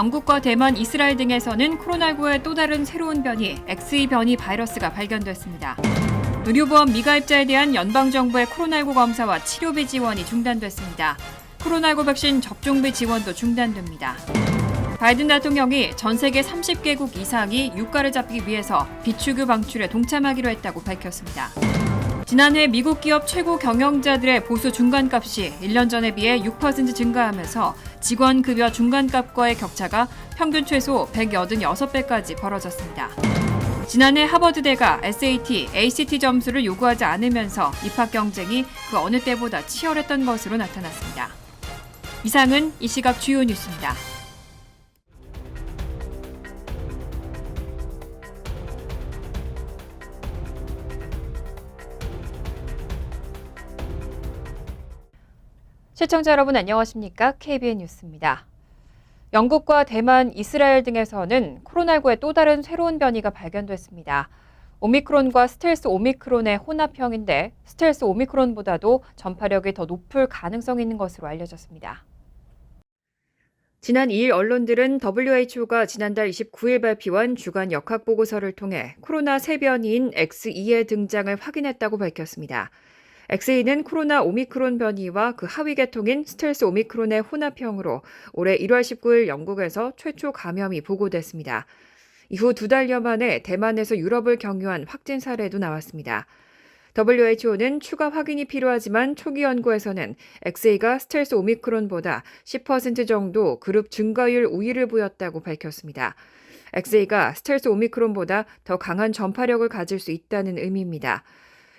영국과 대만, 이스라엘 등에서는 코로나19의 또 다른 새로운 변이, XE 변이 바이러스가 발견됐습니다. 의료보험 미가입자에 대한 연방정부의 코로나19 검사와 치료비 지원이 중단됐습니다. 코로나19 백신 접종비 지원도 중단됩니다. 바이든 대통령이 전 세계 30개국 이상이 유가를 잡기 위해서 비축유 방출에 동참하기로 했다고 밝혔습니다. 지난해 미국 기업 최고 경영자들의 보수 중간값이 1년 전에 비해 6% 증가하면서 직원 급여 중간값과의 격차가 평균 최소 186배까지 벌어졌습니다. 지난해 하버드대가 SAT, ACT 점수를 요구하지 않으면서 입학 경쟁이 그 어느 때보다 치열했던 것으로 나타났습니다. 이상은 이 시각 주요 뉴스입니다. 시청자 여러분 안녕하십니까? KBN 뉴스입니다. 영국과 대만, 이스라엘 등에서는 코로나19의 또 다른 새로운 변이가 발견됐습니다. 오미크론과 스텔스 오미크론의 혼합형인데 스텔스 오미크론보다도 전파력이 더 높을 가능성이 있는 것으로 알려졌습니다. 지난 2일 언론들은 WHO가 지난달 29일 발표한 주간 역학보고서를 통해 코로나 새 변이인 XE의 등장을 확인했다고 밝혔습니다. XE는 코로나 오미크론 변이와 그 하위 계통인 스텔스 오미크론의 혼합형으로 올해 1월 19일 영국에서 최초 감염이 보고됐습니다. 이후 2달여 만에 대만에서 유럽을 경유한 확진 사례도 나왔습니다. WHO는 추가 확인이 필요하지만 초기 연구에서는 XE가 스텔스 오미크론보다 10% 정도 그룹 증가율 우위를 보였다고 밝혔습니다. XE가 스텔스 오미크론보다 더 강한 전파력을 가질 수 있다는 의미입니다.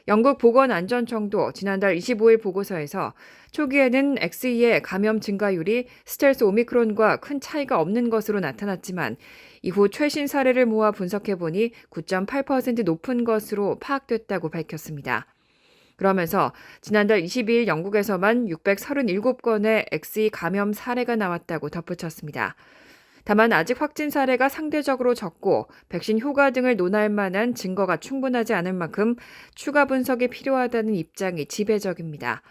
영국 보건안전청도 지난달 25일 보고서에서 초기에는 XE의 감염 증가율이 스텔스 오미크론과 큰 차이가 없는 것으로 나타났지만 이후 최신 사례를 모아 분석해보니 9.8% 높은 것으로 파악됐다고 밝혔습니다. 그러면서 지난달 22일 영국에서만 637건의 XE 감염 사례가 나왔다고 덧붙였습니다. 다만 아직 확진 사례가 상대적으로 적고 백신 효과 등을 논할 만한 증거가 충분하지 않을 만큼 추가 분석이 필요하다는 입장이 지배적입니다.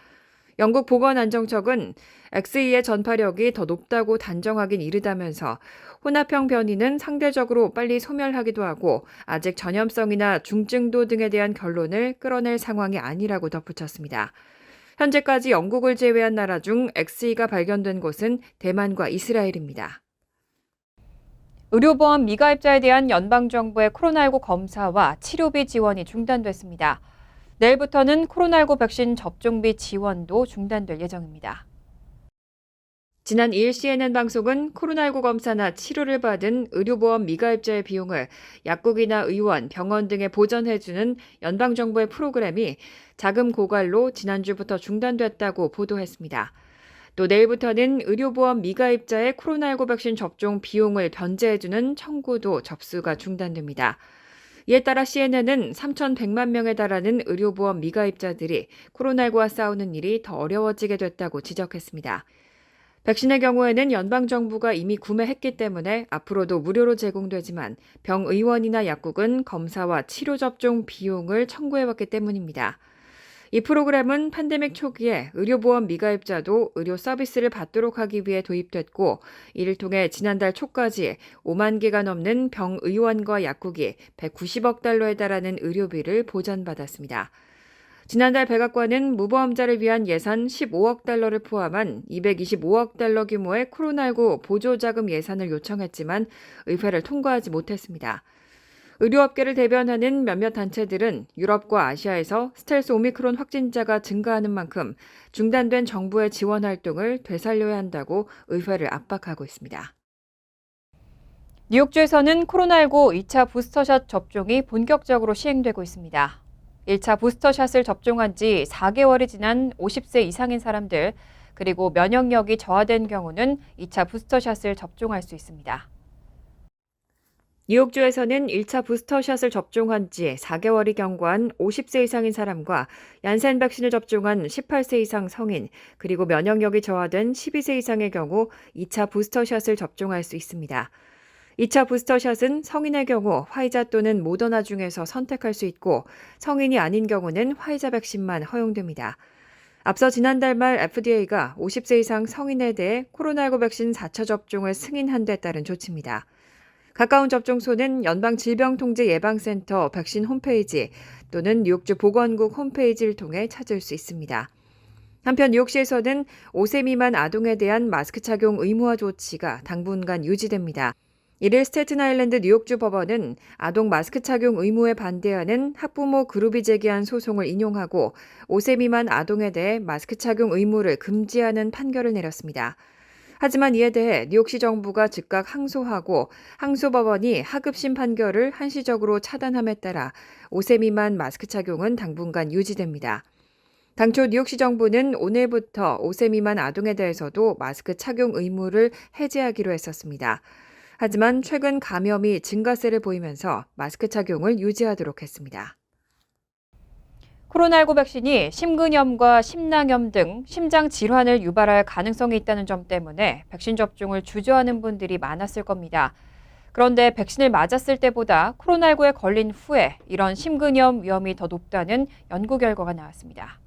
영국 보건안정청은 XE의 전파력이 더 높다고 단정하긴 이르다면서 혼합형 변이는 상대적으로 빨리 소멸하기도 하고 아직 전염성이나 중증도 등에 대한 결론을 끌어낼 상황이 아니라고 덧붙였습니다. 현재까지 영국을 제외한 나라 중 XE가 발견된 곳은 대만과 이스라엘입니다. 의료보험 미가입자에 대한 연방정부의 코로나19 검사와 치료비 지원이 중단됐습니다. 내일부터는 코로나19 백신 접종비 지원도 중단될 예정입니다. 지난 2일 CNN 방송은 코로나19 검사나 치료를 받은 의료보험 미가입자의 비용을 약국이나 의원, 병원 등에 보전해주는 연방정부의 프로그램이 자금 고갈로 지난주부터 중단됐다고 보도했습니다. 또 내일부터는 의료보험 미가입자의 코로나19 백신 접종 비용을 변제해주는 청구도 접수가 중단됩니다. 이에 따라 CNN은 3,100만 명에 달하는 의료보험 미가입자들이 코로나19와 싸우는 일이 더 어려워지게 됐다고 지적했습니다. 백신의 경우에는 연방정부가 이미 구매했기 때문에 앞으로도 무료로 제공되지만 병의원이나 약국은 검사와 치료 접종 비용을 청구해왔기 때문입니다. 이 프로그램은 팬데믹 초기에 의료보험 미가입자도 의료 서비스를 받도록 하기 위해 도입됐고 이를 통해 지난달 초까지 5만 개가 넘는 병의원과 약국이 190억 달러에 달하는 의료비를 보전받았습니다. 지난달 백악관은 무보험자를 위한 예산 15억 달러를 포함한 225억 달러 규모의 코로나19 보조자금 예산을 요청했지만 의회를 통과하지 못했습니다. 의료업계를 대변하는 몇몇 단체들은 유럽과 아시아에서 스텔스 오미크론 확진자가 증가하는 만큼 중단된 정부의 지원 활동을 되살려야 한다고 의회를 압박하고 있습니다. 뉴욕주에서는 코로나19 2차 부스터샷 접종이 본격적으로 시행되고 있습니다. 1차 부스터샷을 접종한 지 4개월이 지난 50세 이상인 사람들, 그리고 면역력이 저하된 경우는 2차 부스터샷을 접종할 수 있습니다. 뉴욕주에서는 1차 부스터샷을 접종한 지 4개월이 경과한 50세 이상인 사람과 얀센 백신을 접종한 18세 이상 성인, 그리고 면역력이 저하된 12세 이상의 경우 2차 부스터샷을 접종할 수 있습니다. 2차 부스터샷은 성인의 경우 화이자 또는 모더나 중에서 선택할 수 있고 성인이 아닌 경우는 화이자 백신만 허용됩니다. 앞서 지난달 말 FDA가 50세 이상 성인에 대해 코로나19 백신 4차 접종을 승인한 데 따른 조치입니다. 가까운 접종소는 연방질병통제예방센터 백신 홈페이지 또는 뉴욕주 보건국 홈페이지를 통해 찾을 수 있습니다. 한편 뉴욕시에서는 5세 미만 아동에 대한 마스크 착용 의무화 조치가 당분간 유지됩니다. 이를 스태튼-아일랜드 뉴욕주 법원은 아동 마스크 착용 의무에 반대하는 학부모 그룹이 제기한 소송을 인용하고 5세 미만 아동에 대해 마스크 착용 의무를 금지하는 판결을 내렸습니다. 하지만 이에 대해 뉴욕시 정부가 즉각 항소하고 항소법원이 하급심 판결을 한시적으로 차단함에 따라 5세 미만 마스크 착용은 당분간 유지됩니다. 당초 뉴욕시 정부는 오늘부터 5세 미만 아동에 대해서도 마스크 착용 의무를 해제하기로 했었습니다. 하지만 최근 감염이 증가세를 보이면서 마스크 착용을 유지하도록 했습니다. 코로나19 백신이 심근염과 심낭염 등 심장 질환을 유발할 가능성이 있다는 점 때문에 백신 접종을 주저하는 분들이 많았을 겁니다. 그런데 백신을 맞았을 때보다 코로나19에 걸린 후에 이런 심근염 위험이 더 높다는 연구 결과가 나왔습니다.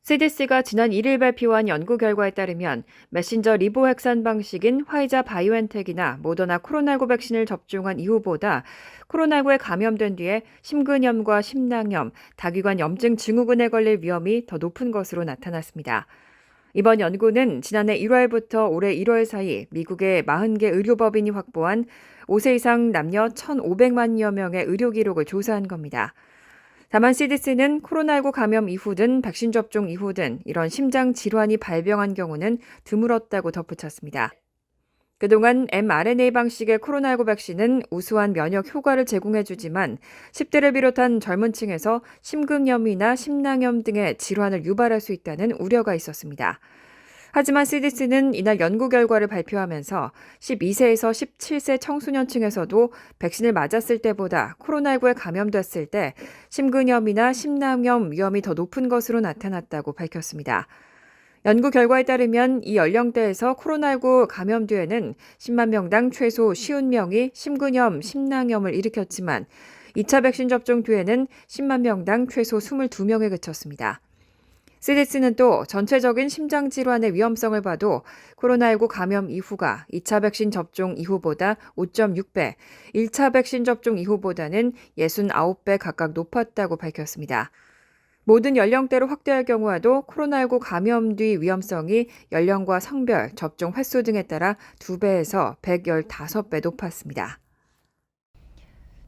CDC가 지난 1일 발표한 연구 결과에 따르면 메신저 리보핵산 방식인 화이자 바이오엔텍이나 모더나 코로나19 백신을 접종한 이후보다 코로나19에 감염된 뒤에 심근염과 심낭염, 다기관 염증 증후군에 걸릴 위험이 더 높은 것으로 나타났습니다. 이번 연구는 지난해 1월부터 올해 1월 사이 미국의 40개 의료법인이 확보한 5세 이상 남녀 1,500만여 명의 의료 기록을 조사한 겁니다. 다만 CDC는 코로나19 감염 이후든 백신 접종 이후든 이런 심장 질환이 발병한 경우는 드물었다고 덧붙였습니다. 그동안 mRNA 방식의 코로나19 백신은 우수한 면역 효과를 제공해주지만 10대를 비롯한 젊은 층에서 심근염이나 심낭염 등의 질환을 유발할 수 있다는 우려가 있었습니다. 하지만 CDC는 이날 연구 결과를 발표하면서 12세에서 17세 청소년층에서도 백신을 맞았을 때보다 코로나19에 감염됐을 때 심근염이나 심낭염 위험이 더 높은 것으로 나타났다고 밝혔습니다. 연구 결과에 따르면 이 연령대에서 코로나19 감염 뒤에는 10만 명당 최소 50명이 심근염, 심낭염을 일으켰지만 2차 백신 접종 뒤에는 10만 명당 최소 22명에 그쳤습니다. CDC는 또 전체적인 심장질환의 위험성을 봐도 코로나19 감염 이후가 2차 백신 접종 이후보다 5.6배, 1차 백신 접종 이후보다는 69배 각각 높았다고 밝혔습니다. 모든 연령대로 확대할 경우에도 코로나19 감염 뒤 위험성이 연령과 성별, 접종 횟수 등에 따라 2배에서 115배 높았습니다.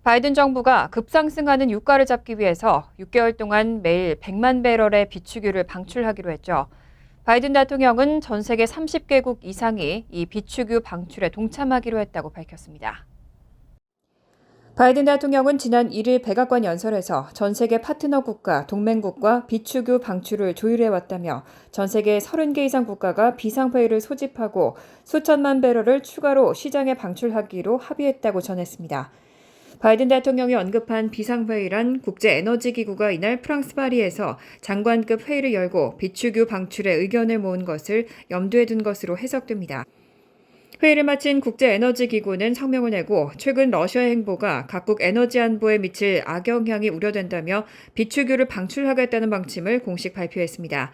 바이든 정부가 급상승하는 유가를 잡기 위해서 6개월 동안 매일 100만 배럴의 비축유를 방출하기로 했죠. 바이든 대통령은 전 세계 30개국 이상이 이 비축유 방출에 동참하기로 했다고 밝혔습니다. 바이든 대통령은 지난 1일 백악관 연설에서 전 세계 파트너 국가, 동맹국과 비축유 방출을 조율해왔다며 전 세계 30개 이상 국가가 비상회의를 소집하고 수천만 배럴을 추가로 시장에 방출하기로 합의했다고 전했습니다. 바이든 대통령이 언급한 비상회의란 국제에너지기구가 이날 프랑스 파리에서 장관급 회의를 열고 비축유 방출에 의견을 모은 것을 염두에 둔 것으로 해석됩니다. 회의를 마친 국제에너지기구는 성명을 내고 최근 러시아의 행보가 각국 에너지 안보에 미칠 악영향이 우려된다며 비축유를 방출하겠다는 방침을 공식 발표했습니다.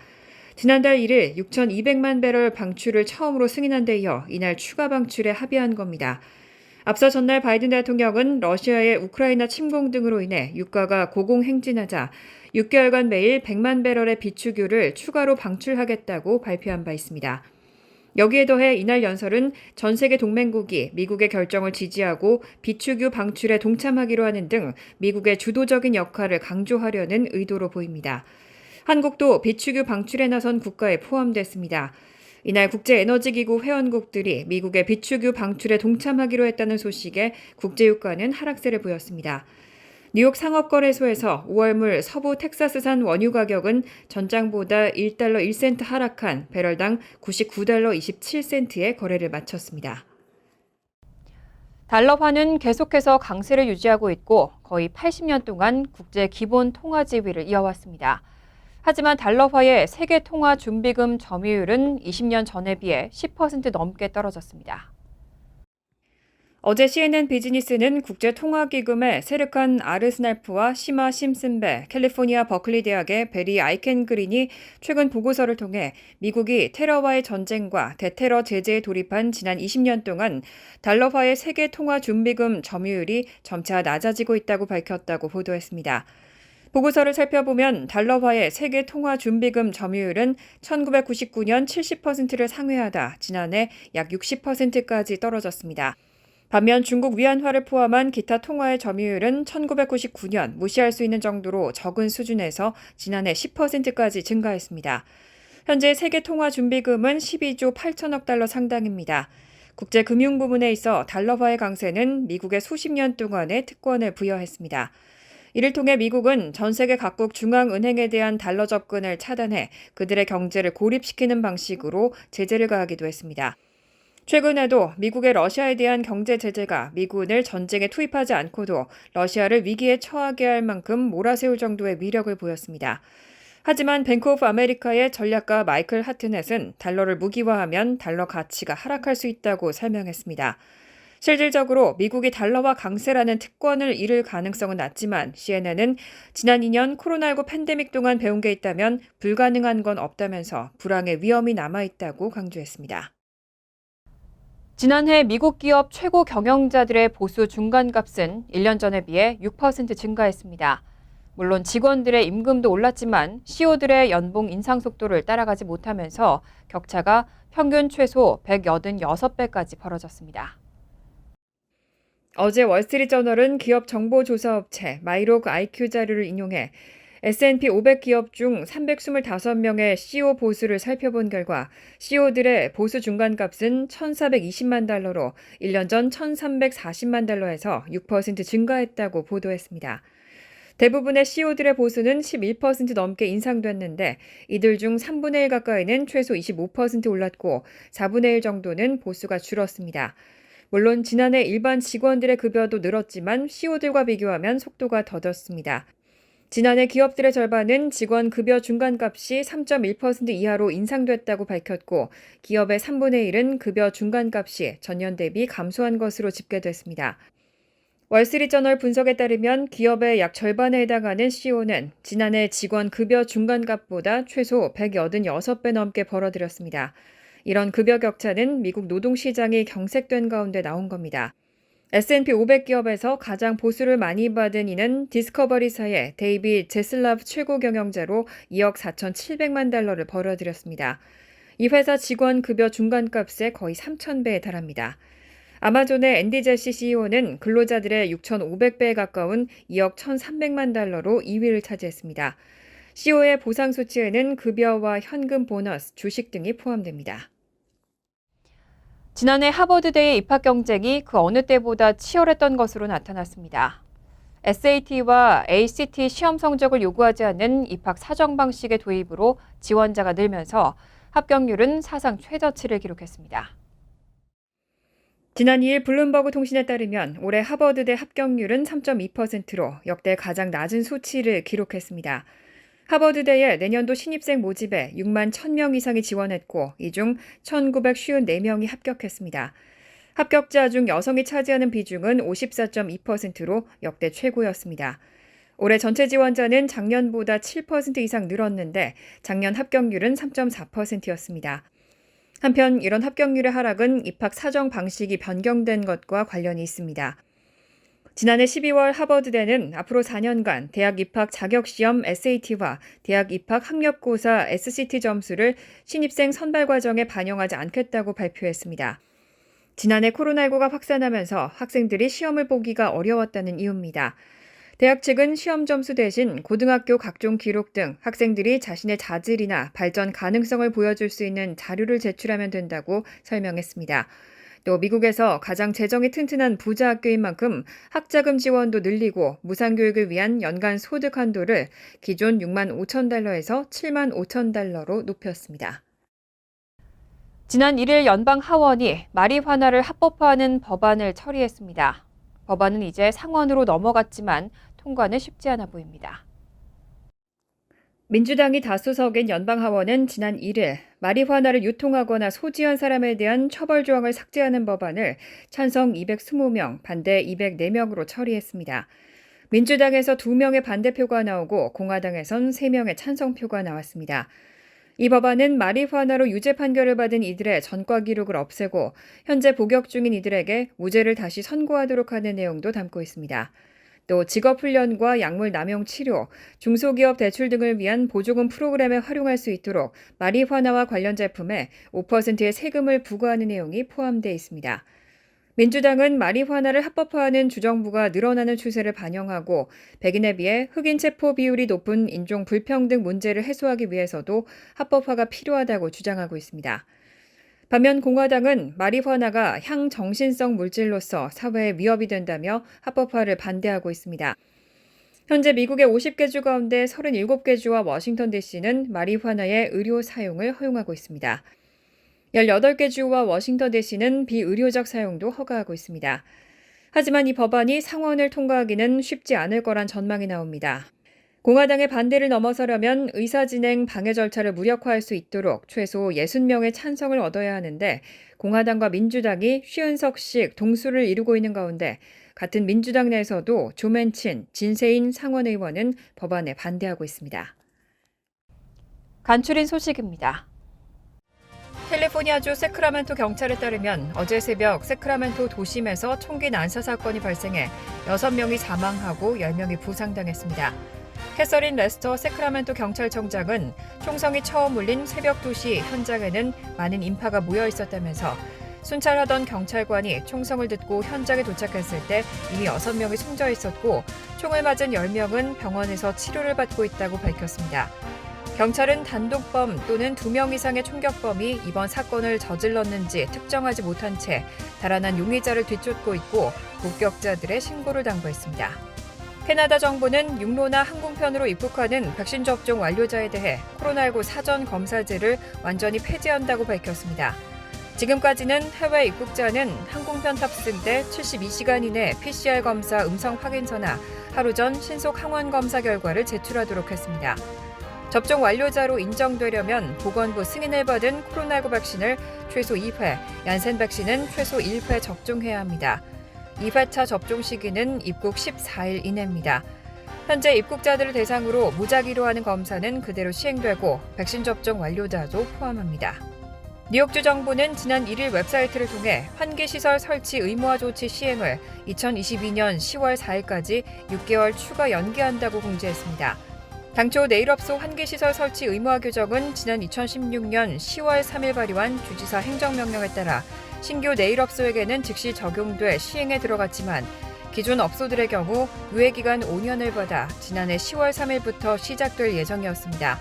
지난달 1일 6,200만 배럴 방출을 처음으로 승인한 데 이어 이날 추가 방출에 합의한 겁니다. 앞서 전날 바이든 대통령은 러시아의 우크라이나 침공 등으로 인해 유가가 고공행진하자 6개월간 매일 100만 배럴의 비축유를 추가로 방출하겠다고 발표한 바 있습니다. 여기에 더해 이날 연설은 전 세계 동맹국이 미국의 결정을 지지하고 비축유 방출에 동참하기로 하는 등 미국의 주도적인 역할을 강조하려는 의도로 보입니다. 한국도 비축유 방출에 나선 국가에 포함됐습니다. 이날 국제에너지기구 회원국들이 미국의 비축유 방출에 동참하기로 했다는 소식에 국제유가는 하락세를 보였습니다. 뉴욕 상업거래소에서 5월물 서부 텍사스산 원유 가격은 전장보다 1달러 1센트 하락한 배럴당 99달러 27센트에 거래를 마쳤습니다. 달러화는 계속해서 강세를 유지하고 있고 거의 80년 동안 국제 기본 통화 지위를 이어왔습니다. 하지만 달러화의 세계 통화 준비금 점유율은 20년 전에 비해 10% 넘게 떨어졌습니다. 어제 CNN 비즈니스는 국제통화기금의 세르칸 아르스날프와 시마 심슨베, 캘리포니아 버클리 대학의 베리 아이켄그린이 최근 보고서를 통해 미국이 테러와의 전쟁과 대테러 제재에 돌입한 지난 20년 동안 달러화의 세계 통화 준비금 점유율이 점차 낮아지고 있다고 밝혔다고 보도했습니다. 보고서를 살펴보면 달러화의 세계 통화 준비금 점유율은 1999년 70%를 상회하다 지난해 약 60%까지 떨어졌습니다. 반면 중국 위안화를 포함한 기타 통화의 점유율은 1999년 무시할 수 있는 정도로 적은 수준에서 지난해 10%까지 증가했습니다. 현재 세계 통화 준비금은 12조 8천억 달러 상당입니다. 국제 금융 부문에 있어 달러화의 강세는 미국의 수십 년 동안의 특권을 부여했습니다. 이를 통해 미국은 전 세계 각국 중앙은행에 대한 달러 접근을 차단해 그들의 경제를 고립시키는 방식으로 제재를 가하기도 했습니다. 최근에도 미국의 러시아에 대한 경제 제재가 미군을 전쟁에 투입하지 않고도 러시아를 위기에 처하게 할 만큼 몰아세울 정도의 위력을 보였습니다. 하지만 뱅크 오브 아메리카의 전략가 마이클 하트넷은 달러를 무기화하면 달러 가치가 하락할 수 있다고 설명했습니다. 실질적으로 미국이 달러화 강세라는 특권을 잃을 가능성은 낮지만 CNN은 지난 2년 코로나19 팬데믹 동안 배운 게 있다면 불가능한 건 없다면서 불황의 위험이 남아있다고 강조했습니다. 지난해 미국 기업 최고 경영자들의 보수 중간값은 1년 전에 비해 6% 증가했습니다. 물론 직원들의 임금도 올랐지만 CEO들의 연봉 인상 속도를 따라가지 못하면서 격차가 평균 최소 186배까지 벌어졌습니다. 어제 월스트리트저널은 기업 정보조사업체 마이록 IQ 자료를 인용해 S&P 500 기업 중 325명의 CEO 보수를 살펴본 결과 CEO들의 보수 중간값은 1,420만 달러로 1년 전 1,340만 달러에서 6% 증가했다고 보도했습니다. 대부분의 CEO들의 보수는 11% 넘게 인상됐는데 이들 중 3분의 1 가까이는 최소 25% 올랐고 4분의 1 정도는 보수가 줄었습니다. 물론 지난해 일반 직원들의 급여도 늘었지만 CEO들과 비교하면 속도가 더뎠습니다. 지난해 기업들의 절반은 직원 급여 중간값이 3.1% 이하로 인상됐다고 밝혔고 기업의 3분의 1은 급여 중간값이 전년 대비 감소한 것으로 집계됐습니다. 월스트리트저널 분석에 따르면 기업의 약 절반에 해당하는 CEO는 지난해 직원 급여 중간값보다 최소 186배 넘게 벌어들였습니다. 이런 급여 격차는 미국 노동시장이 경색된 가운데 나온 겁니다. S&P 500 기업에서 가장 보수를 많이 받은 이는 디스커버리사의 데이빗 제슬라브 최고 경영자로 2억 4,700만 달러를 벌어들였습니다. 이 회사 직원 급여 중간값의 거의 3,000배에 달합니다. 아마존의 앤디 제시 CEO는 근로자들의 6,500배에 가까운 2억 1,300만 달러로 2위를 차지했습니다. CEO의 보상 수치에는 급여와 현금 보너스, 주식 등이 포함됩니다. 지난해 하버드대의 입학 경쟁이 그 어느 때보다 치열했던 것으로 나타났습니다. SAT와 ACT 시험 성적을 요구하지 않는 입학 사정 방식의 도입으로 지원자가 늘면서 합격률은 사상 최저치를 기록했습니다. 지난 2일 블룸버그 통신에 따르면 올해 하버드대 합격률은 3.2%로 역대 가장 낮은 수치를 기록했습니다. 하버드대에 내년도 신입생 모집에 6만 1,000명 이상이 지원했고 이 중 1,954명이 합격했습니다. 합격자 중 여성이 차지하는 비중은 54.2%로 역대 최고였습니다. 올해 전체 지원자는 작년보다 7% 이상 늘었는데 작년 합격률은 3.4%였습니다. 한편 이런 합격률의 하락은 입학 사정 방식이 변경된 것과 관련이 있습니다. 지난해 12월 하버드대는 앞으로 4년간 대학 입학 자격시험 SAT와 대학 입학 학력고사 SCT 점수를 신입생 선발 과정에 반영하지 않겠다고 발표했습니다. 지난해 코로나19가 확산하면서 학생들이 시험을 보기가 어려웠다는 이유입니다. 대학 측은 시험 점수 대신 고등학교 각종 기록 등 학생들이 자신의 자질이나 발전 가능성을 보여줄 수 있는 자료를 제출하면 된다고 설명했습니다. 또 미국에서 가장 재정이 튼튼한 부자 학교인 만큼 학자금 지원도 늘리고 무상교육을 위한 연간 소득 한도를 기존 6만 5천 달러에서 7만 5천 달러로 높였습니다. 지난 1일 연방 하원이 마리화나를 합법화하는 법안을 처리했습니다. 법안은 이제 상원으로 넘어갔지만 통과는 쉽지 않아 보입니다. 민주당이 다수석인 연방하원은 지난 1일 마리화나를 유통하거나 소지한 사람에 대한 처벌 조항을 삭제하는 법안을 찬성 220명, 반대 204명으로 처리했습니다. 민주당에서 2명의 반대표가 나오고 공화당에선 3명의 찬성표가 나왔습니다. 이 법안은 마리화나로 유죄 판결을 받은 이들의 전과 기록을 없애고 현재 복역 중인 이들에게 무죄를 다시 선고하도록 하는 내용도 담고 있습니다. 또 직업훈련과 약물 남용 치료, 중소기업 대출 등을 위한 보조금 프로그램에 활용할 수 있도록 마리화나와 관련 제품에 5%의 세금을 부과하는 내용이 포함되어 있습니다. 민주당은 마리화나를 합법화하는 주정부가 늘어나는 추세를 반영하고 백인에 비해 흑인 체포 비율이 높은 인종 불평등 문제를 해소하기 위해서도 합법화가 필요하다고 주장하고 있습니다. 반면 공화당은 마리화나가 향정신성 물질로서 사회에 위협이 된다며 합법화를 반대하고 있습니다. 현재 미국의 50개 주 가운데 37개 주와 워싱턴 DC는 마리화나의 의료 사용을 허용하고 있습니다. 18개 주와 워싱턴 DC는 비의료적 사용도 허가하고 있습니다. 하지만 이 법안이 상원을 통과하기는 쉽지 않을 거란 전망이 나옵니다. 공화당의 반대를 넘어서려면 의사진행 방해 절차를 무력화할 수 있도록 최소 60명의 찬성을 얻어야 하는데 공화당과 민주당이 50석씩 동수를 이루고 있는 가운데 같은 민주당 내에서도 조 맨친, 진세인 상원의원은 법안에 반대하고 있습니다. 간추린 소식입니다. 캘리포니아주 세크라멘토 경찰에 따르면 어제 새벽 세크라멘토 도심에서 총기 난사 사건이 발생해 6명이 사망하고 10명이 부상당했습니다. 캐서린 레스터 세크라멘토 경찰청장은 총성이 처음 울린 새벽 2시 현장에는 많은 인파가 모여 있었다면서 순찰하던 경찰관이 총성을 듣고 현장에 도착했을 때 이미 6명이 숨져 있었고 총을 맞은 10명은 병원에서 치료를 받고 있다고 밝혔습니다. 경찰은 단독범 또는 2명 이상의 총격범이 이번 사건을 저질렀는지 특정하지 못한 채 달아난 용의자를 뒤쫓고 있고 목격자들의 신고를 당부했습니다. 캐나다 정부는 육로나 항공편으로 입국하는 백신 접종 완료자에 대해 코로나19 사전 검사제를 완전히 폐지한다고 밝혔습니다. 지금까지는 해외 입국자는 항공편 탑승 때 72시간 이내 PCR 검사 음성 확인서나 하루 전 신속 항원 검사 결과를 제출하도록 했습니다. 접종 완료자로 인정되려면 보건부 승인을 받은 코로나19 백신을 최소 2회, 얀센 백신은 최소 1회 접종해야 합니다. 2회차 접종 시기는 입국 14일 이내입니다. 현재 입국자들을 대상으로 무작위로 하는 검사는 그대로 시행되고 백신 접종 완료자도 포함합니다. 뉴욕주 정부는 지난 1일 웹사이트를 통해 환기시설 설치 의무화 조치 시행을 2022년 10월 4일까지 6개월 추가 연기한다고 공지했습니다. 당초 내일업소 환기시설 설치 의무화 규정은 지난 2016년 10월 3일 발의한 주지사 행정명령에 따라 신규 네일업소에게는 즉시 적용돼 시행에 들어갔지만 기존 업소들의 경우 유예기간 5년을 받아 지난해 10월 3일부터 시작될 예정이었습니다.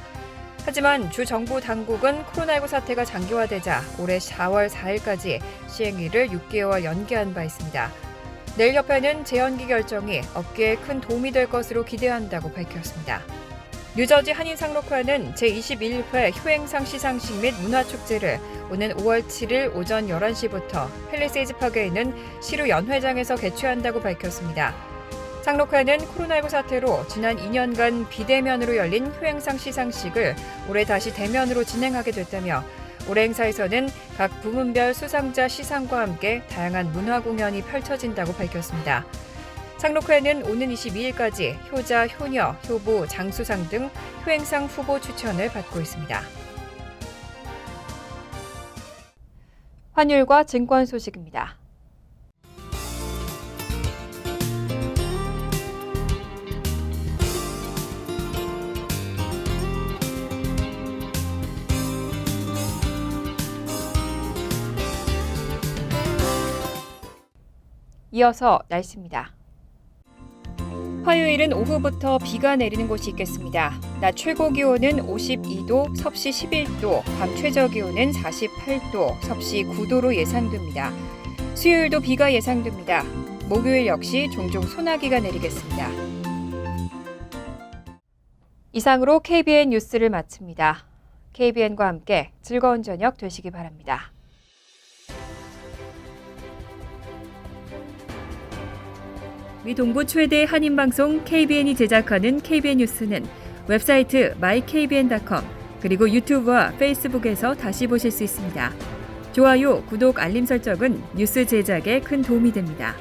하지만 주 정부 당국은 코로나19 사태가 장기화되자 올해 4월 4일까지 시행일을 6개월 연기한 바 있습니다. 네일협회는 재연기 결정이 업계에 큰 도움이 될 것으로 기대한다고 밝혔습니다. 뉴저지 한인상록회는 제21회 효행상 시상식 및 문화축제를 오는 5월 7일 오전 11시부터 팰리세이즈 파크에 있는 시루 연회장에서 개최한다고 밝혔습니다. 상록회는 코로나19 사태로 지난 2년간 비대면으로 열린 효행상 시상식을 올해 다시 대면으로 진행하게 됐다며 올해 행사에서는 각 부문별 수상자 시상과 함께 다양한 문화 공연이 펼쳐진다고 밝혔습니다. 상록회는 오는 22일까지 효자, 효녀, 효부, 장수상 등 효행상 후보 추천을 받고 있습니다. 환율과 증권 소식입니다. 이어서 날씨입니다. 화요일은 오후부터 비가 내리는 곳이 있겠습니다. 낮 최고 기온은 52도, 섭씨 11도, 밤 최저 기온은 48도, 섭씨 9도로 예상됩니다. 수요일도 비가 예상됩니다. 목요일 역시 종종 소나기가 내리겠습니다. 이상으로 KBN 뉴스를 마칩니다. KBN과 함께 즐거운 저녁 되시기 바랍니다. 미 동부 최대 한인방송 KBN이 제작하는 KBN 뉴스는 웹사이트 mykbn.com 그리고 유튜브와 페이스북에서 다시 보실 수 있습니다. 좋아요, 구독, 알림 설정은 뉴스 제작에 큰 도움이 됩니다.